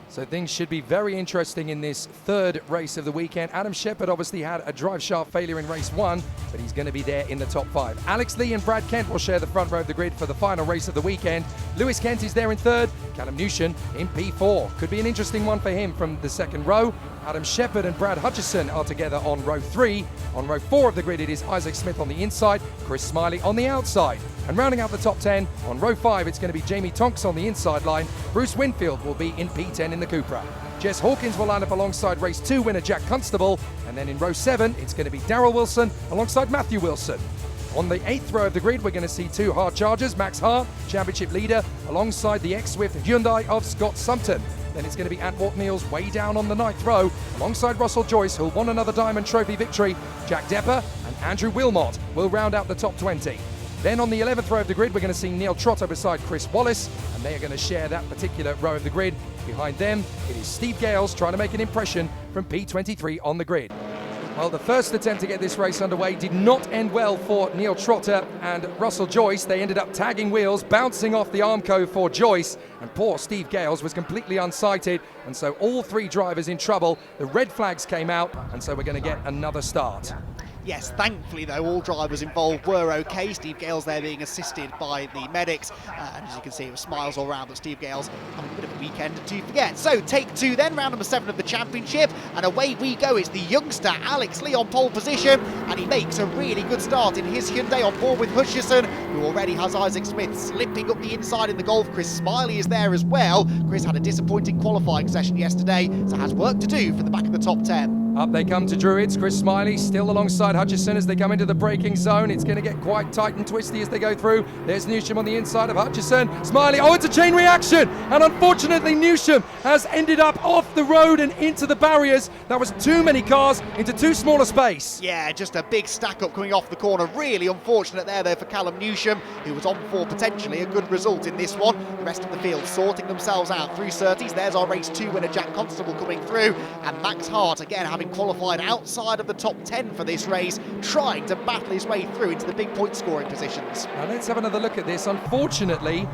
[SPEAKER 5] So things should be very interesting in this 3rd race of the weekend. Adam Shepherd obviously had a drive shaft failure in race 1, but he's going to be there in the top 5. Alex Lee and Brad Kent will share the front row of the grid for the final race of the weekend. Lewis Kent is there in 3rd, Callum Newsham in P4. Could be an interesting one for him from the 2nd row. Adam Shepherd and Brad Hutchison are together on row 3. On row 4 of the grid, it is Isaac Smith on the inside, Chris Smiley on the outside. And rounding out the top 10, on row 5, it's going to be Jamie Tonks on the inside line. Bruce Winfield will be in P10 in the Cupra. Jess Hawkins will line up alongside race 2 winner Jack Constable. And then in row 7, it's going to be Darryl Wilson alongside Matthew Wilson. On the 8th row of the grid, we're going to see 2 hard chargers, Max Hart, championship leader, alongside the ex-Swift Hyundai of Scott Sumpton. Then it's going to be Antwort Niels way down on the 9th row, alongside Russell Joyce, who'll won another Diamond Trophy victory. Jack Depper and Andrew Wilmot will round out the top 20. Then on the 11th row of the grid, we're going to see Neil Trotter beside Chris Wallace, and they are going to share that particular row of the grid. Behind them, it is Steve Gales trying to make an impression from P23 on the grid. Well, the first attempt to get this race underway did not end well for Neil Trotter and Russell Joyce. They ended up tagging wheels, bouncing off the Armco for Joyce, and poor Steve Gales was completely unsighted, and so all 3 drivers in trouble. The red flags came out, and so we're going to get another start.
[SPEAKER 6] Yes, thankfully though, all drivers involved were okay. Steve Gales there being assisted by the medics. And as you can see, it was smiles all around, but Steve Gales having a bit of a weekend to forget. So take 2 then, round number 7 of the championship. And away we go. It's the youngster Alex Lee on pole position. And he makes a really good start in his Hyundai on board with Hutchison, who already has Isaac Smith slipping up the inside in the Golf. Chris Smiley is there as well. Chris had a disappointing qualifying session yesterday, so has work to do for the back of the top 10.
[SPEAKER 5] Up they come to Druids. Chris Smiley still alongside Hutchison as they come into the braking zone. It's going to get quite tight and twisty as they go through. There's Newsham on the inside of Hutchison. Smiley, oh, it's a chain reaction. And unfortunately, Newsham has ended up off the road and into the barriers. That was too many cars into too small a space.
[SPEAKER 6] Yeah, just a big stack up coming off the corner. Really unfortunate there though for Callum Newsham, who was on for potentially a good result in this one. The rest of the field sorting themselves out through Surtees. There's our race 2 winner Jack Constable coming through. And Max Hart again having having qualified outside of the top 10 for this race, trying to battle his way through into the big point scoring positions.
[SPEAKER 5] Now let's have another look at this. Unfortunately,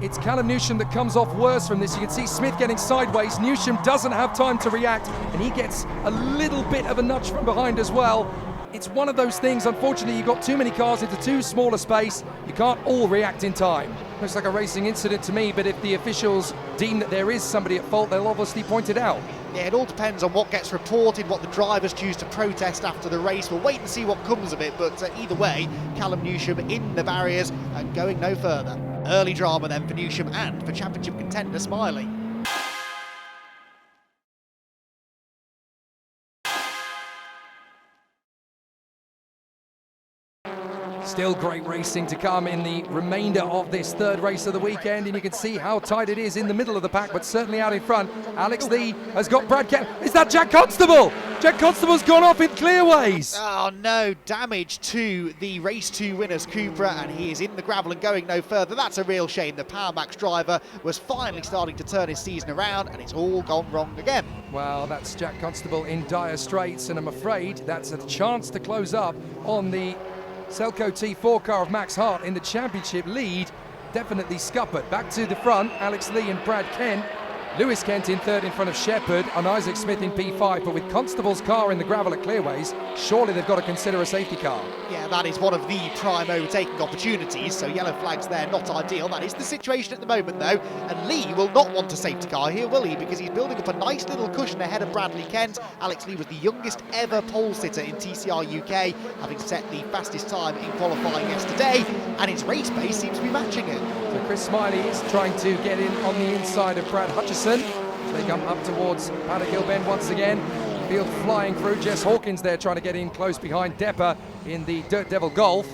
[SPEAKER 5] it's Callum Newsham that comes off worse from this. You can see Smith getting sideways. Newsham doesn't have time to react, and he gets a little bit of a nudge from behind as well. It's one of those things, unfortunately, you've got too many cars into too small a space. You can't all react in time. Looks like a racing incident to me, but if the officials deem that there is somebody at fault, they'll obviously point it out.
[SPEAKER 6] Yeah, it all depends on what gets reported, what the drivers choose to protest after the race. We'll wait and see what comes of it, but either way, Callum Newsham in the barriers and going no further. Early drama then for Newsham and for championship contender Smiley.
[SPEAKER 5] Still great racing to come in the remainder of this third race of the weekend, and you can see how tight it is in the middle of the pack, but certainly out in front. Alex Lee has got Brad Kent. Is that Jack Constable? Jack Constable's gone off in clearways.
[SPEAKER 6] Oh no, damage to the race 2 winners Cupra, and he is in the gravel and going no further. That's a real shame. The Power Max driver was finally starting to turn his season around, and it's all gone wrong again.
[SPEAKER 5] Well, that's Jack Constable in dire straits, and I'm afraid that's a chance to close up on the Selco T4 car of Max Hart in the championship lead. Definitely scuppered. Back to the front, Alex Lee and Brad Kent. Lewis Kent in third in front of Shepherd and Isaac Smith in P5, but with Constable's car in the gravel at Clearways, surely they've got to consider a safety car.
[SPEAKER 6] Yeah, that is one of the prime overtaking opportunities, so yellow flags there, not ideal. That is the situation at the moment though, and Lee will not want a safety car here, will he? Because he's building up a nice little cushion ahead of Bradley Kent. Alex Lee was the youngest ever pole sitter in TCR UK, having set the fastest time in qualifying yesterday, and his race pace seems to be matching it.
[SPEAKER 5] So Chris Smiley is trying to get in on the inside of Brad Hutchison. They come up towards Paddock Hill Bend once again. Field flying through. Jess Hawkins there trying to get in close behind Depper in the Dirt Devil Golf.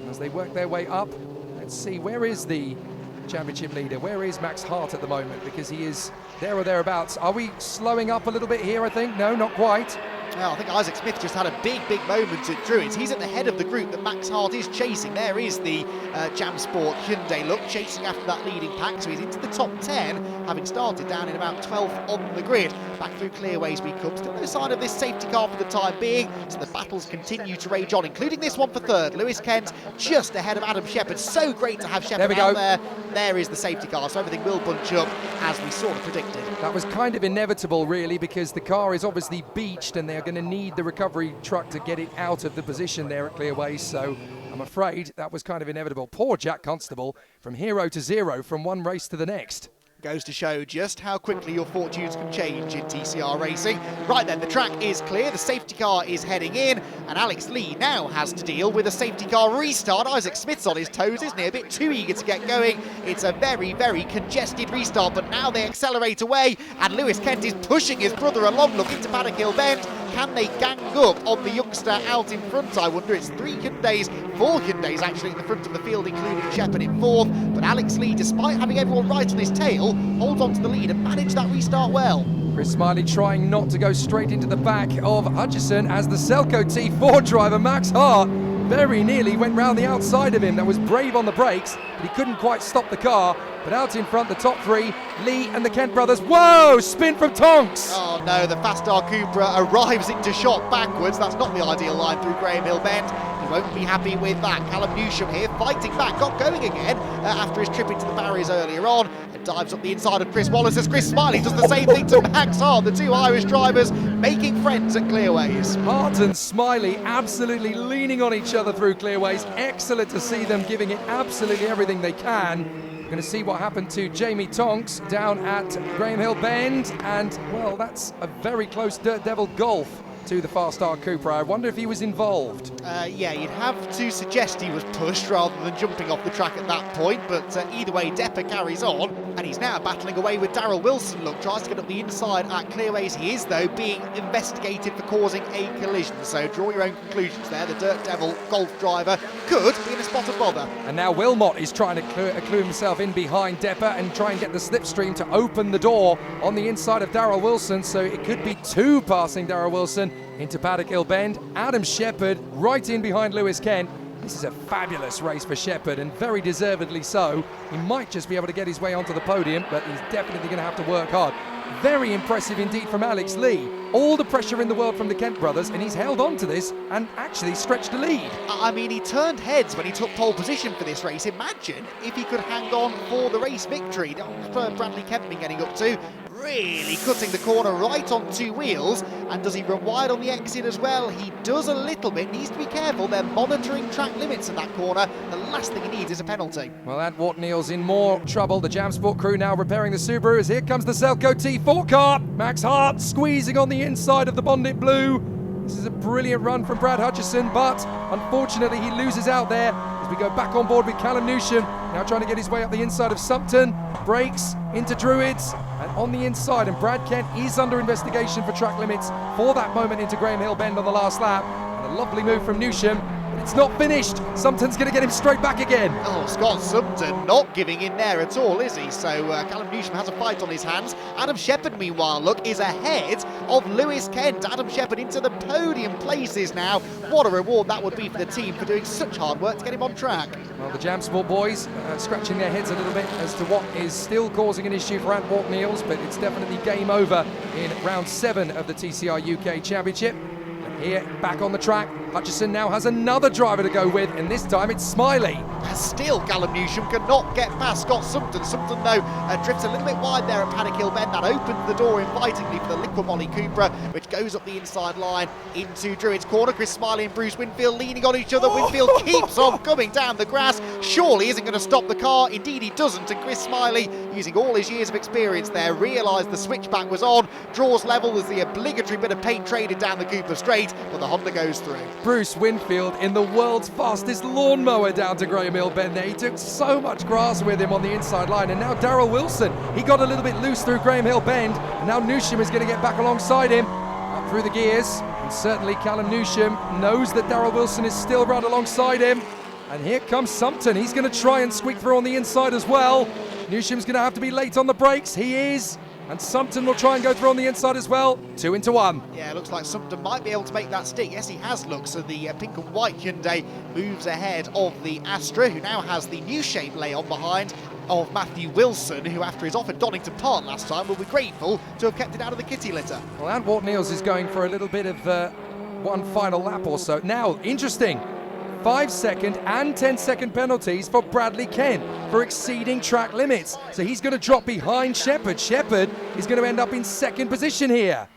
[SPEAKER 5] As they work their way up, let's see, where is the championship leader? Where is Max Hart at the moment? Because he is there or thereabouts. Are we slowing up a little bit here, I think? No, not quite.
[SPEAKER 6] Well, I think Isaac Smith just had a big moment at Druids. He's at the head of the group that Max Hart is chasing. There is the Jam Sport Hyundai look, chasing after that leading pack. So he's into the top 10, having started down in about 12th on the grid. Back through Clearways we come. Still no sign of this safety car for the time being. So the battles continue to rage on, including this one for third. Lewis Kent just ahead of Adam Shepherd. So great to have Shepherd out there. There is the safety car. So everything will bunch up as we sort of predicted.
[SPEAKER 5] That was kind of inevitable, really, because the car is obviously beached and they're going to need the recovery truck to get it out of the position there at Clearways. So I'm afraid that was kind of inevitable. Poor Jack Constable, from hero to zero, from one race to the next.
[SPEAKER 6] Goes to show just how quickly your fortunes can change in TCR racing. Right then, the track is clear, the safety car is heading in, and Alex Lee now has to deal with a safety car restart. Isaac Smith's on his toes, isn't he? A bit too eager to get going. It's a very congested restart, but now they accelerate away, and Lewis Kent is pushing his brother along. Look into Paddock Hill Bend. Can they gang up on the youngster out in front? I wonder. It's 4 Hyundais actually in the front of the field, including Shepherd in fourth. But Alex Lee, despite having everyone right on his tail, holds on to the lead and managed that restart well.
[SPEAKER 5] Chris Smiley trying not to go straight into the back of Hutchison as the Selco T4 driver, Max Hart, very nearly went round the outside of him. That was brave on the brakes, but he couldn't quite stop the car. But out in front, the top 3, Lee and the Kent brothers. Whoa, spin from Tonks.
[SPEAKER 6] Oh no, the Fastar Cupra arrives into shot backwards. That's not the ideal line through Graham Hill Bend. He won't be happy with that. Callum Newsham here fighting back, got going again after his trip into the barriers earlier on, and dives up the inside of Chris Wallace as Chris Smiley does the same thing to Max Hart. The 2 Irish drivers making friends at Clearways.
[SPEAKER 5] Hart and Smiley absolutely leaning on each other through Clearways. Excellent to see them giving it absolutely everything they can. We're going to see what happened to Jamie Tonks down at Graham Hill Bend, and well, that's a very close Dirt Devil Golf to the Farstar Cupra. I wonder if he was involved.
[SPEAKER 6] Yeah, you'd have to suggest he was pushed rather than jumping off the track at that point, but either way, Depper carries on, and he's now battling away with Darrell Wilson. Look, tries to get up the inside at Clearways. He is, though, being investigated for causing a collision, so draw your own conclusions there. The Dirt Devil Golf driver could be in a spot of bother.
[SPEAKER 5] And now Wilmot is trying to clue himself in behind Depper and try and get the slipstream to open the door on the inside of Darrell Wilson, so it could be 2 passing Darrell Wilson into Paddock Hill Bend. Adam Shepherd right in behind Lewis Kent. This is a fabulous race for Shepherd, and very deservedly so. He might just be able to get his way onto the podium, but he's definitely going to have to work hard. Very impressive indeed from Alex Lee. All the pressure in the world from the Kent brothers, and he's held on to this and actually stretched the lead.
[SPEAKER 6] I mean, he turned heads when he took pole position for this race. Imagine if he could hang on for the race victory. That's where Bradley Kent been getting up to. Really cutting the corner right on two wheels. And does he run wide on the exit as well? He does a little bit. Needs to be careful. They're monitoring track limits in that corner. The last thing he needs is a penalty.
[SPEAKER 5] Well, Antwort Neal's in more trouble. The Jam Sport crew now repairing the Subaru as here comes the Selco T4 car. Max Hart squeezing on the inside of the Bondit Blue. This is a brilliant run from Brad Hutchison, but unfortunately he loses out there as we go back on board with Callum Newsham, now trying to get his way up the inside of Sumpton, brakes into Druids, and on the inside, and Brad Kent is under investigation for track limits for that moment into Graham Hill Bend on the last lap, and a lovely move from Newsham. It's not finished. Sumpton's going to get him straight back again.
[SPEAKER 6] Oh, Scott Sumpton not giving in there at all, is he? So Callum Newsham has a fight on his hands. Adam Shepherd, meanwhile, look, is ahead of Lewis Kent. Adam Shepherd into the podium places now. What a reward that would be for the team for doing such hard work to get him on track.
[SPEAKER 5] Well, the Jam Sport boys scratching their heads a little bit as to what is still causing an issue for Antwort Neals, but it's definitely game over in round 7 of the TCR UK Championship. Here, back on the track, Hutchison now has another driver to go with, and this time it's Smiley.
[SPEAKER 6] Still, Callum Newsham cannot get past Scott Sumpton. Sumpton, though, drifts a little bit wide there at Paddock Hill Bend. That opens the door invitingly for the Liqua Molly Cupra, which goes up the inside line into Druids Corner. Chris Smiley and Bruce Winfield leaning on each other. Winfield keeps on coming down the grass. Surely isn't going to stop the car. Indeed, he doesn't. And Chris Smiley, using all his years of experience there, realised the switchback was on. Draws level as the obligatory bit of paint traded down the Cooper straight, but the Honda goes through.
[SPEAKER 5] Bruce Winfield in the world's fastest lawnmower down to Graham Hill Bend there. He took so much grass with him on the inside line, and now Darrell Wilson, he got a little bit loose through Graham Hill Bend, and now Newsham is going to get back alongside him, up through the gears, and certainly Callum Newsham knows that Darrell Wilson is still right alongside him, and here comes Sumpton. He's going to try and squeak through on the inside as well. Newsham's going to have to be late on the brakes. He is. And Sumpton will try and go through on the inside as well. 2 into 1.
[SPEAKER 6] Yeah, looks like Sumpton might be able to make that stick. Yes, he has looked. So the pink and white Hyundai moves ahead of the Astra, who now has the new shape lay-on behind of Matthew Wilson, who after his off at Donington Park last time will be grateful to have kept it out of the kitty litter.
[SPEAKER 5] Well, Antwort Neals is going for a little bit of one final lap or so. Now, interesting. 5-second and 10-second penalties for Bradley Kent for exceeding track limits. So he's going to drop behind Shepherd. Shepherd is going to end up in second position here.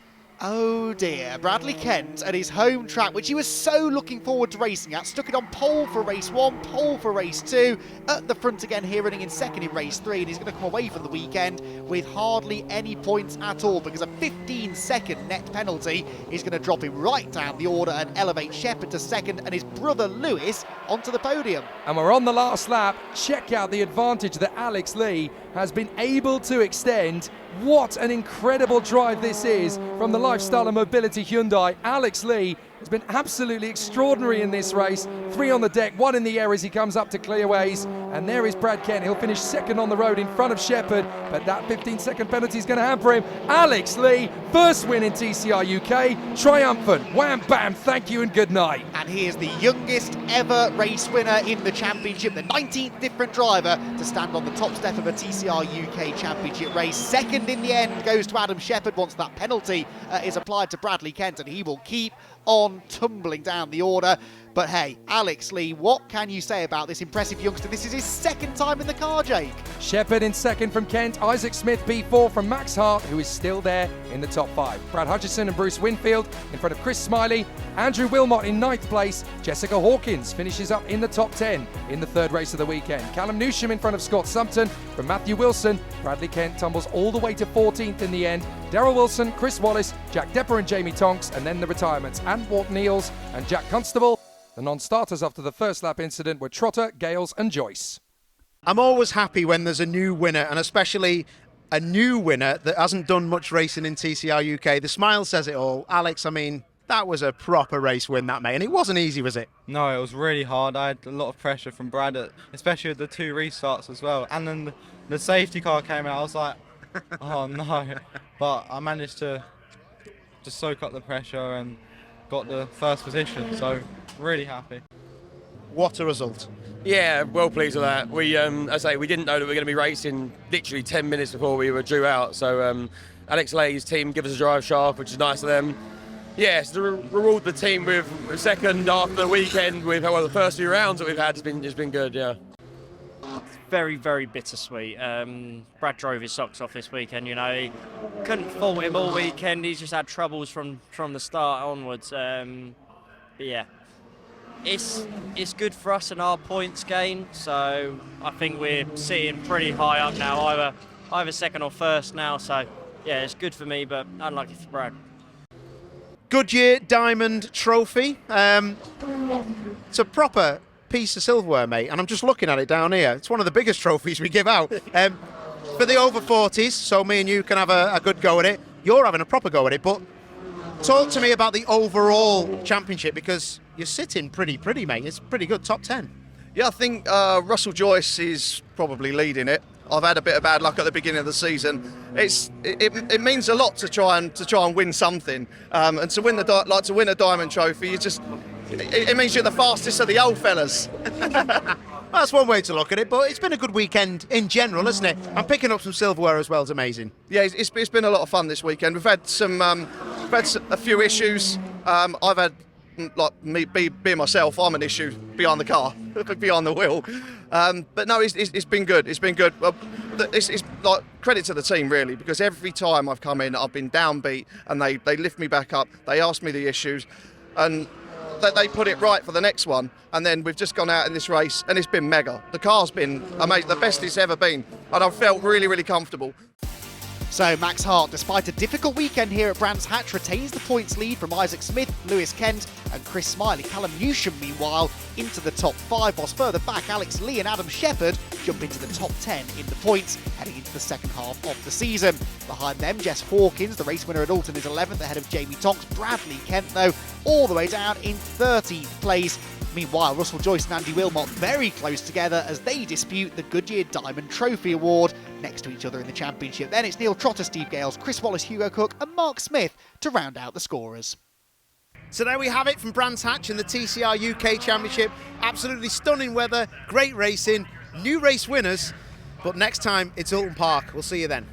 [SPEAKER 6] Oh dear, Bradley Kent at his home track, which he was so looking forward to racing at, stuck it on pole for race 1, pole for race 2, at the front again here running in second in race 3, and he's going to come away from the weekend with hardly any points at all, because a 15-second net penalty is going to drop him right down the order and elevate Shepherd to second and his brother Lewis onto the podium.
[SPEAKER 5] And we're on the last lap. Check out the advantage that Alex Lee has been able to extend. What an incredible drive this is from the Lifestyle and Mobility Hyundai. Alex Lee has been absolutely extraordinary in this race. 3 on the deck, 1 in the air as he comes up to clearways. And there is Brad Kent. He'll finish second on the road in front of Shepherd, but that 15-second penalty is going to hamper him. Alex Lee, first win in TCR UK, triumphant. Wham bam, thank you and good night.
[SPEAKER 6] And he is the youngest ever race winner in the championship, the 19th different driver to stand on the top step of a TCR UK Championship race. Second in the end goes to Adam Shepherd once that penalty is applied to Bradley Kent, and he will keep on tumbling down the order. But hey, Alex Lee, what can you say about this impressive youngster? This is his second time in the car, Jake.
[SPEAKER 5] Shepherd in second from Kent, Isaac Smith P4 from Max Hart, who is still there in the top 5. Brad Hutchison and Bruce Winfield in front of Chris Smiley. Andrew Wilmot in 9th place. Jessica Hawkins finishes up in the top 10 in the 3rd race of the weekend. Callum Newsham in front of Scott Sumpton from Matthew Wilson. Bradley Kent tumbles all the way to 14th in the end. Darrell Wilson, Chris Wallace, Jack Depper and Jamie Tonks, and then the retirements. Antwort Neals and Jack Constable. The non-starters after the first lap incident were Trotter, Gales and Joyce.
[SPEAKER 1] I'm always happy when there's a new winner, and especially a new winner that hasn't done much racing in TCR UK. The smile says it all. Alex, I mean, that was a proper race win, that, mate, and it wasn't easy, was it?
[SPEAKER 11] No, it was really hard. I had a lot of pressure from Brad, especially with the 2 restarts as well. And then the safety car came out, I was like, oh no. But I managed to just soak up the pressure and got the first position, so really happy.
[SPEAKER 1] What a result.
[SPEAKER 10] Yeah, well pleased with that. We, as I say, we didn't know that we were going to be racing literally 10 minutes before we were due out, so Alex Lay's team give us a drive shaft, which is nice of them. Yes, to reward the team with a second after the weekend with the first few rounds that we've had has been good, yeah.
[SPEAKER 7] Very, very bittersweet. Brad drove his socks off this weekend, you know. He couldn't fault him all weekend. He's just had troubles from the start onwards. But yeah, it's good for us in our points gain. So I think we're sitting pretty high up now, either second or first now. So yeah, it's good for me, but unlucky for Brad.
[SPEAKER 1] Goodyear Diamond Trophy. It's a proper piece of silverware, mate, and I'm just looking at it down here. It's one of the biggest trophies we give out. For the over 40s, so me and you can have a good go at it. You're having a proper go at it, but talk to me about the overall championship, because you're sitting pretty, mate. It's pretty good, top 10.
[SPEAKER 12] Yeah, I think Russell Joyce is probably leading it. I've had a bit of bad luck at the beginning of the season. It means a lot to try and win something, and to win a diamond trophy. It means you're the fastest of the old fellas.
[SPEAKER 1] That's one way to look at it, but it's been a good weekend in general, hasn't it? And picking up some silverware as well is amazing.
[SPEAKER 12] Yeah, it's been a lot of fun this weekend. We've had a few issues. I've had, like me being myself, I'm an issue behind the car, behind the wheel. But no, it's been good. It's been good. Well, it's like credit to the team really, because every time I've come in, I've been downbeat, and they lift me back up. They ask me the issues, and they put it right for the next one. And then we've just gone out in this race, and it's been mega. The car's been amazing, the best it's ever been, and I've felt really, really comfortable.
[SPEAKER 6] So Max Hart, despite a difficult weekend here at Brands Hatch, retains the points lead from Isaac Smith, Lewis Kent and Chris Smiley. Callum Newsham, meanwhile, into the top 5, whilst further back Alex Lee and Adam Shepherd jump into the top 10 in the points, heading into the second half of the season. Behind them, Jess Hawkins, the race winner at Alton, is 11th, ahead of Jamie Tonks. Bradley Kent, though, all the way down in 13th place. Meanwhile, Russell Joyce and Andy Wilmot very close together as they dispute the Goodyear Diamond Trophy Award next to each other in the championship. Then it's Neil Trotter, Steve Gales, Chris Wallace, Hugo Cook and Mark Smith to round out the scorers.
[SPEAKER 1] So there we have it from Brands Hatch in the TCR UK Championship. Absolutely stunning weather, great racing, new race winners. But next time it's Alton Park. We'll see you then.